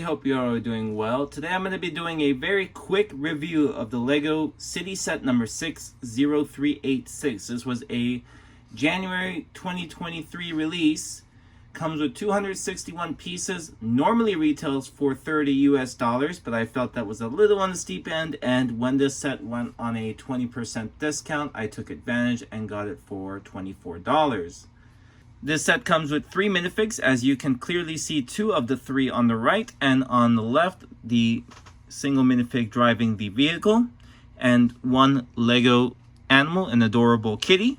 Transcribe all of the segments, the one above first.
hope you are doing well. Today I'm going to be doing a very quick review of the LEGO City Set number 60386. This was a January 2023 release. Comes with 261 pieces. Normally retails for $30 US, but I felt that was a little on the steep end, and when this set went on a 20% discount, I took advantage and got it for $24. This set comes with 3 minifigs, as you can clearly see 2 of the 3 on the right, and on the left, the single minifig driving the vehicle, and 1 Lego animal, an adorable kitty.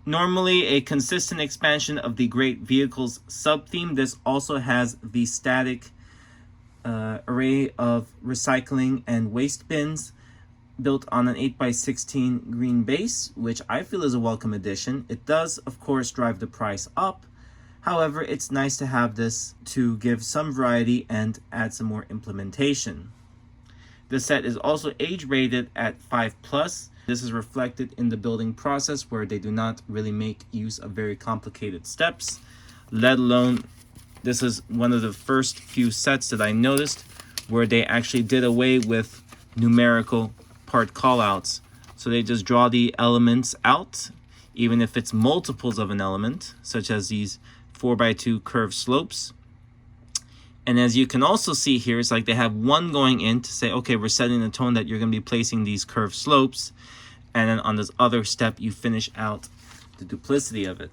Normally a consistent expansion of the Great Vehicles sub-theme, this also has the static array of recycling and waste bins built on an 8x16 green base, which I feel is a welcome addition. It does, of course, drive the price up. However, it's nice to have this to give some variety and add some more implementation. The set is also age rated at 5+. This is reflected in the building process, where they do not really make use of very complicated steps, let alone this is one of the first few sets that I noticed where they actually did away with numerical part callouts. So they just draw the elements out, even if it's multiples of an element, such as these 4x2 curved slopes. And as you can also see here, it's like they have one going in to say, okay, we're setting the tone that you're going to be placing these curved slopes. And then on this other step, you finish out the duplicity of it.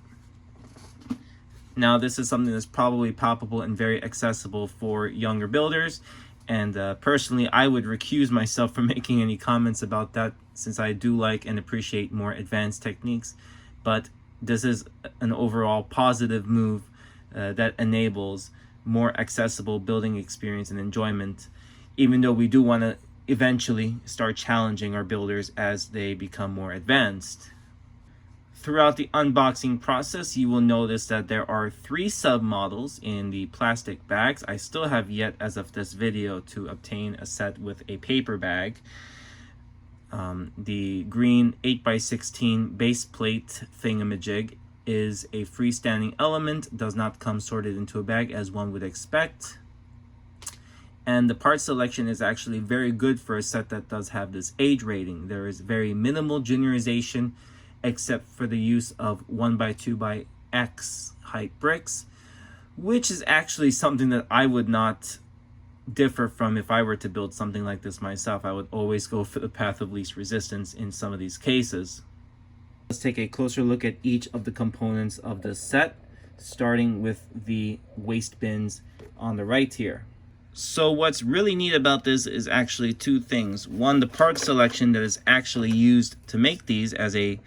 Now, this is something that's probably palpable and very accessible for younger builders. And personally, I would recuse myself from making any comments about that, since I do like and appreciate more advanced techniques. But this is an overall positive move that enables more accessible building experience and enjoyment, even though we do want to eventually start challenging our builders as they become more advanced. Throughout the unboxing process, you will notice that there are 3 submodels in the plastic bags. I still have yet, as of this video, to obtain a set with a paper bag. The green 8x16 base plate thingamajig is a freestanding element, does not come sorted into a bag as one would expect. And the part selection is actually very good for a set that does have this age rating. There is very minimal juniorization, except for the use of 1x2x height bricks, which is actually something that I would not differ from if I were to build something like this myself. I would always go for the path of least resistance in some of these cases. Let's take a closer look at each of the components of this set, starting with the waste bins on the right here. So what's really neat about this is actually 2 things. One, the part selection that is actually used to make these. As a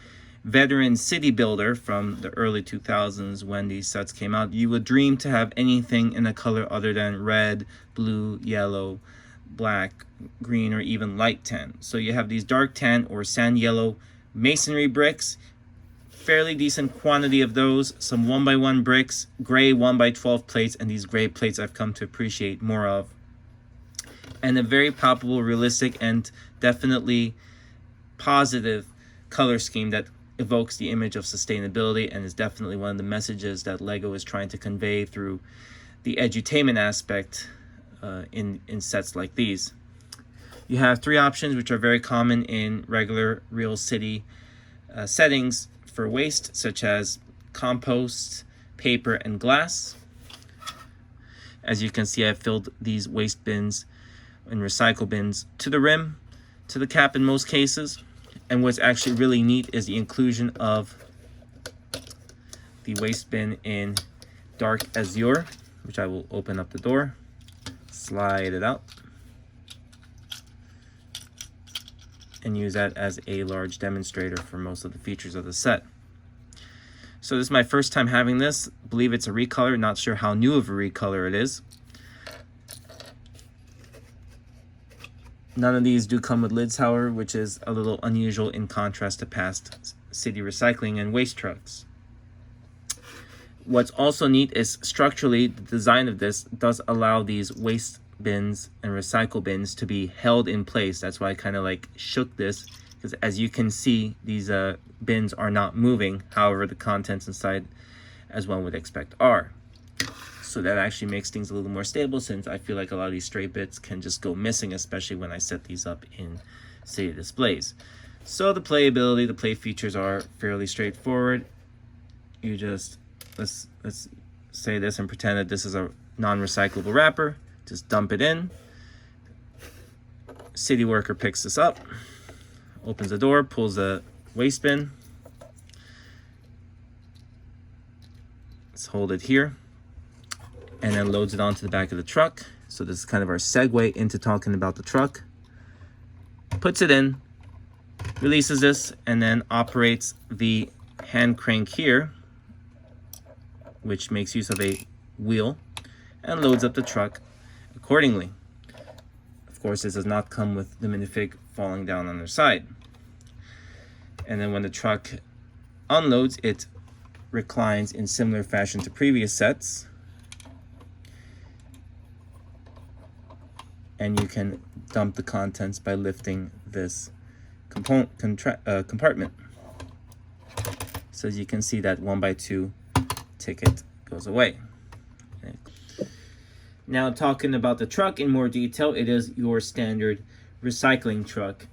veteran city builder from the early 2000s when these sets came out, you would dream to have anything in a color other than red, blue, yellow, black, green, or even light tan. So you have these dark tan or sand yellow masonry bricks, fairly decent quantity of those, some 1x1 bricks, gray 1x12 plates, and these gray plates I've come to appreciate more of. And a very palpable, realistic, and definitely positive color scheme that evokes the image of sustainability, and is definitely one of the messages that LEGO is trying to convey through the edutainment aspect in sets like these. You have 3 options, which are very common in regular real city settings for waste, such as compost, paper, and glass. As you can see, I've filled these waste bins and recycle bins to the rim, to the cap in most cases. And what's actually really neat is the inclusion of the waste bin in dark azure, which I will open up the door, slide it out, and use that as a large demonstrator for most of the features of the set. So this is my first time having this. I believe it's a recolor, not sure how new of a recolor it is. None of these do come with lids, however, which is a little unusual in contrast to past city recycling and waste trucks. What's also neat is structurally, the design of this does allow these waste bins and recycle bins to be held in place. That's why I kind of like shook this, because as you can see, these bins are not moving. However, the contents inside, as one would expect, are. So that actually makes things a little more stable, since I feel like a lot of these stray bits can just go missing, especially when I set these up in city displays. So the playability, the play features are fairly straightforward. You just, let's say this and pretend that this is a non-recyclable wrapper. Just dump it in. City worker picks this up, opens the door, pulls the waste bin. Let's hold it here, and then loads it onto the back of the truck. So this is kind of our segue into talking about the truck. Puts it in, releases this, and then operates the hand crank here, which makes use of a wheel, and loads up the truck accordingly. Of course, this does not come with the minifig falling down on their side. And then when the truck unloads, it reclines in similar fashion to previous sets. And you can dump the contents by lifting this compartment. So as you can see, that 1x2 ticket goes away. Okay. Now talking about the truck in more detail, it is your standard recycling truck.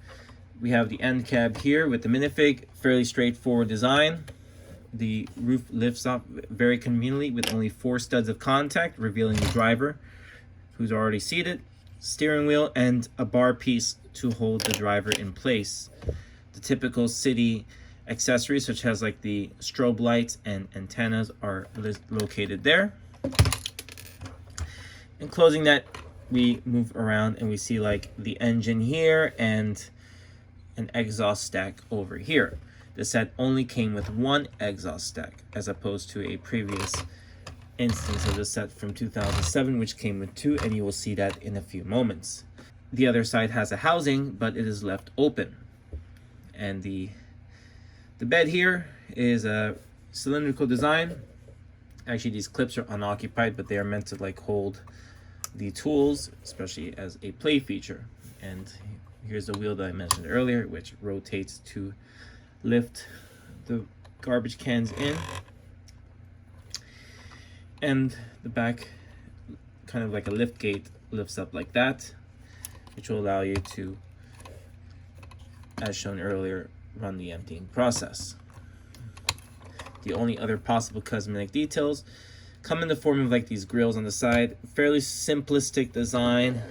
We have the end cab here with the minifig, fairly straightforward design. The roof lifts up very conveniently with only 4 studs of contact, revealing the driver, who's already seated, steering wheel, and a bar piece to hold the driver in place. The typical city accessories, such as like the strobe lights and antennas, are located there. In closing that, we move around and we see like the engine here and an exhaust stack over here. The set only came with 1 exhaust stack, as opposed to a previous instance of the set from 2007, which came with 2, and you will see that in a few moments. The other side has a housing, but it is left open. And the bed here is a cylindrical design. Actually, these clips are unoccupied, but they are meant to like hold the tools, especially as a play feature. And here's the wheel that I mentioned earlier, which rotates to lift the garbage cans in. And the back, kind of like a lift gate, lifts up like that, which will allow you to, as shown earlier, run the emptying process. The only other possible cosmetic details come in the form of like these grills on the side. Fairly simplistic design,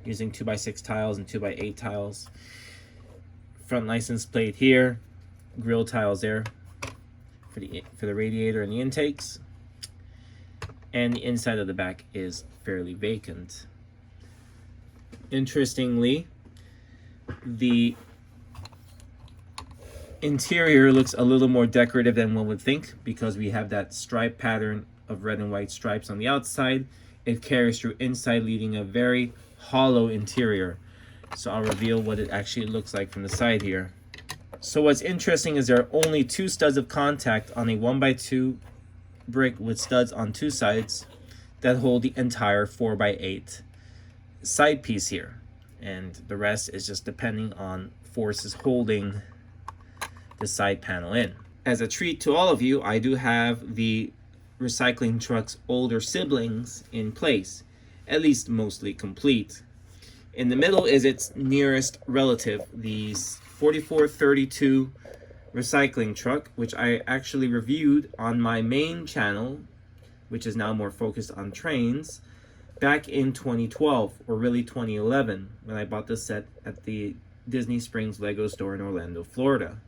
using 2x6 tiles and 2x8 tiles. Front license plate here, grill tiles there for the radiator and the intakes. And the inside of the back is fairly vacant. Interestingly, the interior looks a little more decorative than one would think, because we have that stripe pattern of red and white stripes on the outside. It carries through inside, leaving a very hollow interior. So I'll reveal what it actually looks like from the side here. So what's interesting is there are only 2 studs of contact on a 1x2 brick with studs on 2 sides that hold the entire 4x8 side piece here. And the rest is just depending on forces holding the side panel in. As a treat to all of you, I do have the recycling truck's older siblings in place, at least mostly complete. In the middle is its nearest relative, the 4432 recycling truck, which I actually reviewed on my main channel, which is now more focused on trains, back in 2012, or really 2011, when I bought this set at the Disney Springs Lego store in Orlando, Florida.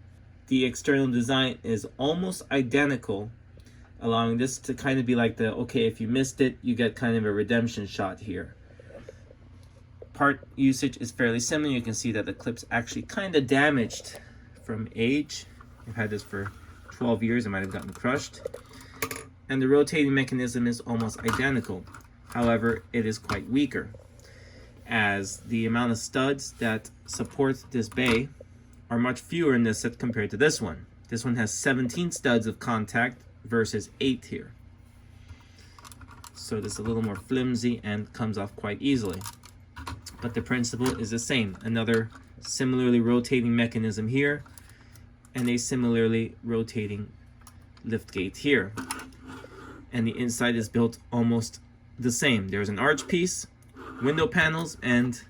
The external design is almost identical, allowing this to kind of be like the, okay, if you missed it, you get kind of a redemption shot here. Part usage is fairly similar. You can see that the clip's actually kind of damaged from age. I've had this for 12 years. It might have gotten crushed. And the rotating mechanism is almost identical. However, it is quite weaker, as the amount of studs that support this bay are much fewer in this set compared to this one. This one has 17 studs of contact versus 8 here. So this is a little more flimsy and comes off quite easily. But the principle is the same. Another similarly rotating mechanism here, and a similarly rotating lift gate here. and the inside is built almost the same. There's an arch piece, window panels, and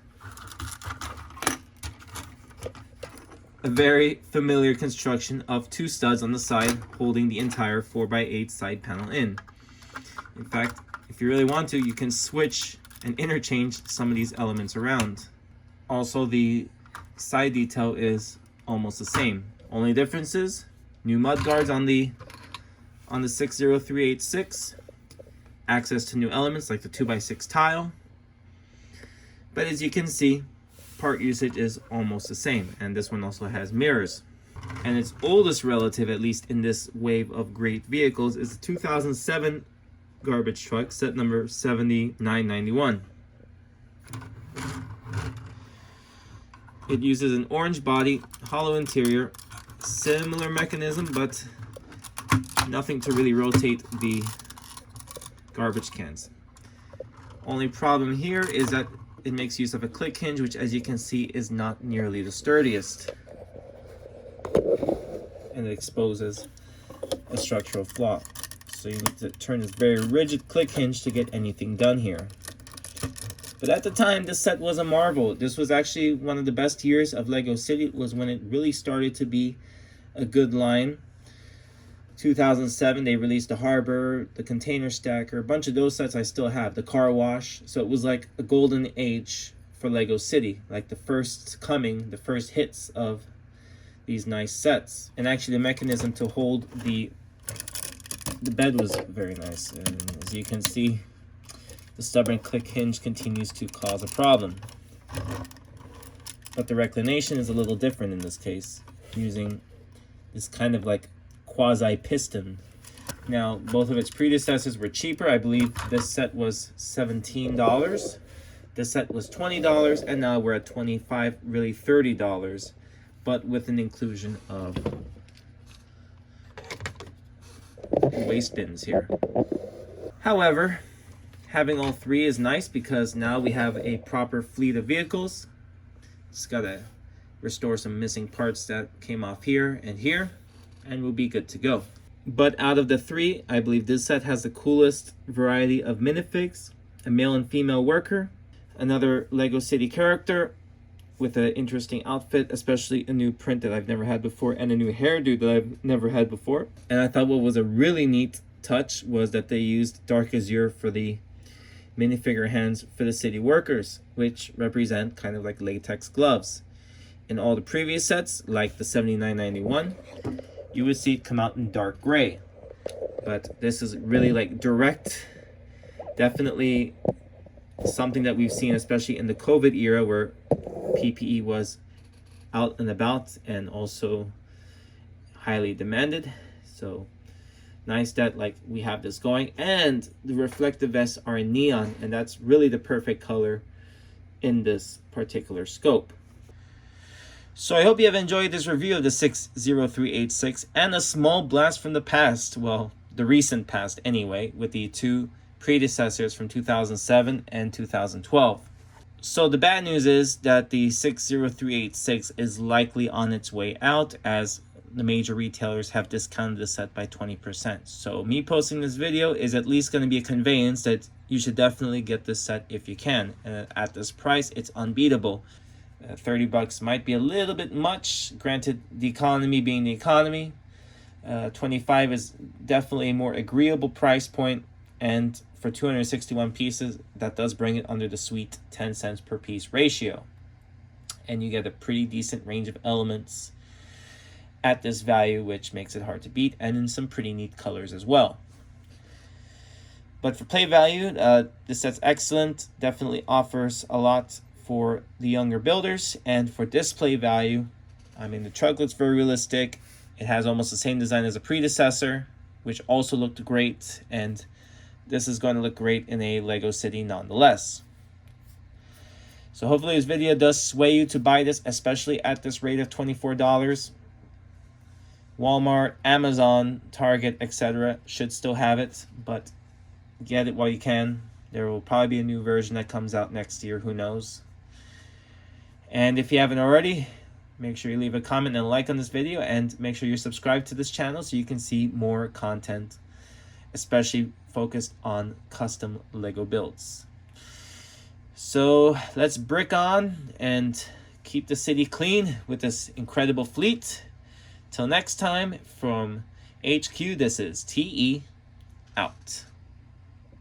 a very familiar construction of two studs on the side holding the entire 4x8 side panel in. In fact, if you really want to, you can switch and interchange some of these elements around. Also, the side detail is almost the same. Only difference is new mud guards on the 60386, access to new elements like the 2x6 tile. But as you can see, part usage is almost the same, and this one also has mirrors. And its oldest relative, at least in this wave of great vehicles, is the 2007 garbage truck, set number 7991. It uses an orange body, hollow interior, similar mechanism, but nothing to really rotate the garbage cans. Only problem here is that it makes use of a click hinge, which, as you can see, is not nearly the sturdiest, and it exposes a structural flaw. So you need to turn this very rigid click hinge to get anything done here. But at the time, this set was a marvel. This was actually one of the best years of Lego City. It was when it really started to be a good line. 2007, they released the Harbor, the Container Stacker, a bunch of those sets I still have, the Car Wash. So it was like a golden age for Lego City, like the first hits of these nice sets. And actually the mechanism to hold the bed was very nice. And as you can see, the stubborn click hinge continues to cause a problem. But the reclination is a little different in this case, using this kind of like quasi-piston. Now, both of its predecessors were cheaper. I believe this set was $17. This set was $20, and now we're at $25, really $30, but with an inclusion of waste bins here. However, having all three is nice because now we have a proper fleet of vehicles. Just gotta restore some missing parts that came off here, and we'll be good to go. But out of the three, I believe this set has the coolest variety of minifigs, a male and female worker, another Lego City character with an interesting outfit, especially a new print that I've never had before, and a new hairdo that I've never had before. And I thought what was a really neat touch was that they used dark azure for the minifigure hands for the city workers, which represent kind of like latex gloves. In all the previous sets, like the 7991, you would see it come out in dark gray. But this is really like direct, definitely something that we've seen, especially in the COVID era where PPE was out and about and also highly demanded. So nice that like we have this going, and the reflective vests are in neon, and that's really the perfect color in this particular scope. So I hope you have enjoyed this review of the 60386 and a small blast from the past, well, the recent past anyway, with the two predecessors from 2007 and 2012. So the bad news is that the 60386 is likely on its way out, as the major retailers have discounted the set by 20%. So me posting this video is at least going to be a conveyance that you should definitely get this set if you can. At this price, it's unbeatable. $30 might be a little bit much, granted the economy being the economy. 25 is definitely a more agreeable price point, and for 261 pieces, that does bring it under the sweet 10 cents per piece ratio. And you get a pretty decent range of elements at this value, which makes it hard to beat, and in some pretty neat colors as well. But for play value, this set's excellent, definitely offers a lot for the younger builders. And for display value, I mean, the truck looks very realistic. It has almost the same design as a predecessor, which also looked great, and this is going to look great in a Lego City nonetheless. So hopefully this video does sway you to buy this, especially at this rate of $24. Walmart, Amazon, Target, etc. should still have it, but get it while you can. There will probably be a new version that comes out next year, who knows. And if you haven't already, make sure you leave a comment and a like on this video, and make sure you're subscribed to this channel so you can see more content especially focused on custom Lego builds. So let's brick on and keep the city clean with this incredible fleet. Till next time, from HQ, this is TE out.